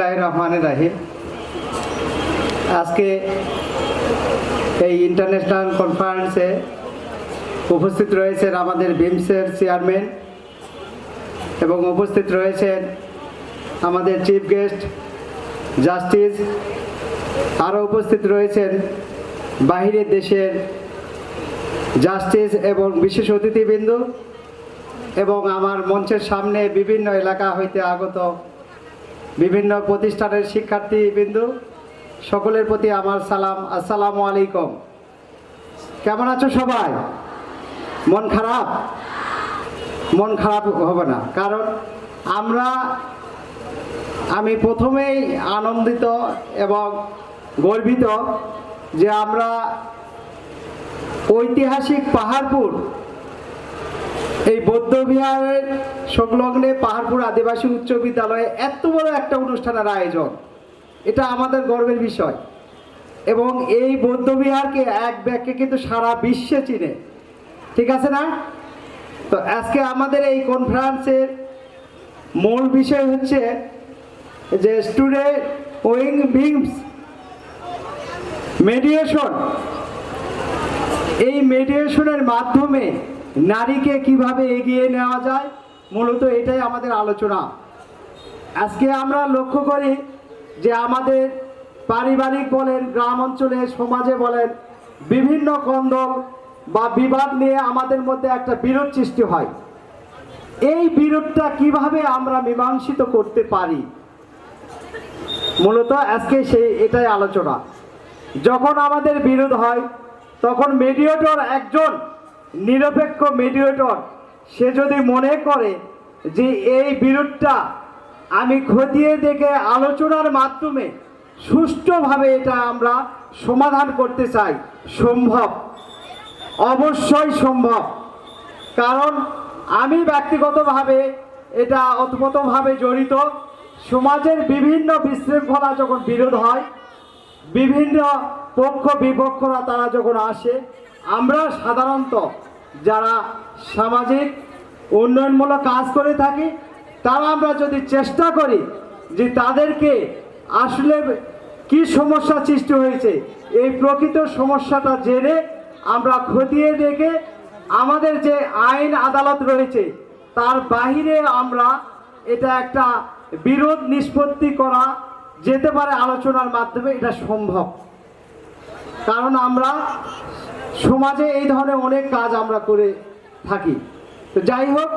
রহমানির আজকে এই ইন্টারন্যাশনাল কনফারেন্সে উপস্থিত রয়েছেন আমাদের বিমসের চেয়ারম্যান এবং উপস্থিত রয়েছেন আমাদের চিফ গেস্ট জাস্টিস, আরও উপস্থিত রয়েছেন বাহিরের দেশের জাস্টিস এবং বিশেষ অতিথিবৃন্দ এবং আমার মঞ্চের সামনে বিভিন্ন এলাকা হইতে আগত বিভিন্ন প্রতিষ্ঠানের শিক্ষার্থীবৃন্দ, সকলের প্রতি আমার সালাম। আসসালামু আলাইকুম। কেমন আছো সবাই? মন খারাপ? মন খারাপ হবে না, কারণ আমি প্রথমেই আনন্দিত এবং গর্বিত যে আমরা ঐতিহাসিক পাহাড়পুর এই বৌদ্ধবিহারের সংলগ্নে পাহাড়পুর আদিবাসী উচ্চ বিদ্যালয়ে এত বড় একটা অনুষ্ঠানের আয়োজন, এটা আমাদের গর্বের বিষয়। এবং এই বৌদ্ধবিহারকে এক ব্যাখ্যে কিন্তু সারা বিশ্বে চিনে, ঠিক আছে না? তো আজকে আমাদের এই কনফারেন্সের মূল বিষয় হচ্ছে যে স্টুডেন্ট উইং বিমস মেডিয়েশন। এই মেডিয়েশনের মাধ্যমে নারীকে কিভাবে এগিয়ে নেওয়া যায়, মূলত এটাই আমাদের আলোচনা। আজকে আমরা লক্ষ্য করি যে আমাদের পারিবারিক বলেন, গ্রাম অঞ্চলে, সমাজে বলেন, বিভিন্ন কন্দল বা বিবাদ নিয়ে আমাদের মধ্যে একটা বিরোধ সৃষ্টি হয়। এই বিরোধটা কিভাবে আমরা মীমাংসিত করতে পারি, মূলত আজকে এটাই আলোচনা। যখন আমাদের বিরোধ হয় তখন মিডিয়েটর, একজন নিরপেক্ষ মিডিয়েটর, সে যদি মনে করে যে এই বিরোধটা আমি খতিয়ে দেখে আলোচনার মাধ্যমে সুষ্ঠুভাবে এটা আমরা সমাধান করতে চাই, সম্ভব, অবশ্যই সম্ভব। কারণ আমি ব্যক্তিগতভাবে এটা ওতপ্রোতভাবে জড়িত। সমাজের বিভিন্ন বিশৃঙ্খলা যখন বিরোধ হয়, বিভিন্ন পক্ষ বিপক্ষরা তারা যখন আসে, আমরা সাধারণত যারা সামাজিক উন্নয়নমূলক কাজ করে থাকি, তারা আমরা যদি চেষ্টা করি যে তাদেরকে আসলে কি সমস্যা সৃষ্টি হয়েছে, এই প্রকৃত সমস্যাটা জেনে আমরা খতিয়ে দেখে আমাদের যে আইন আদালত রয়েছে তার বাহিরে আমরা এটা একটা বিরোধ নিষ্পত্তি করা যেতে পারে আলোচনার মাধ্যমে, এটা সম্ভব। কারণ আমরা সমাজে এই ধরনের অনেক কাজ আমরা করে থাকি। তো যাই হোক,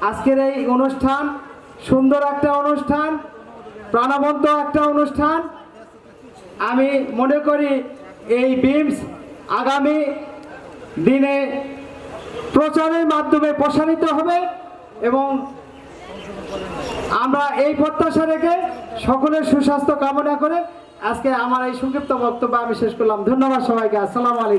আজকের এই অনুষ্ঠান সুন্দর একটা অনুষ্ঠান, প্রাণবন্ত একটা অনুষ্ঠান। আমি মনে করি এই বিমস আগামী দিনে প্রচারের মাধ্যমে প্রসারিত হবে এবং আমরা এই প্রত্যাশা রেখে সকলের সুস্বাস্থ্য কামনা করে আজকে আমার এই সংক্ষিপ্ত বক্তব্য আমি শেষ করলাম। ধন্যবাদ সবাইকে। আসসালামু আলাইকুম।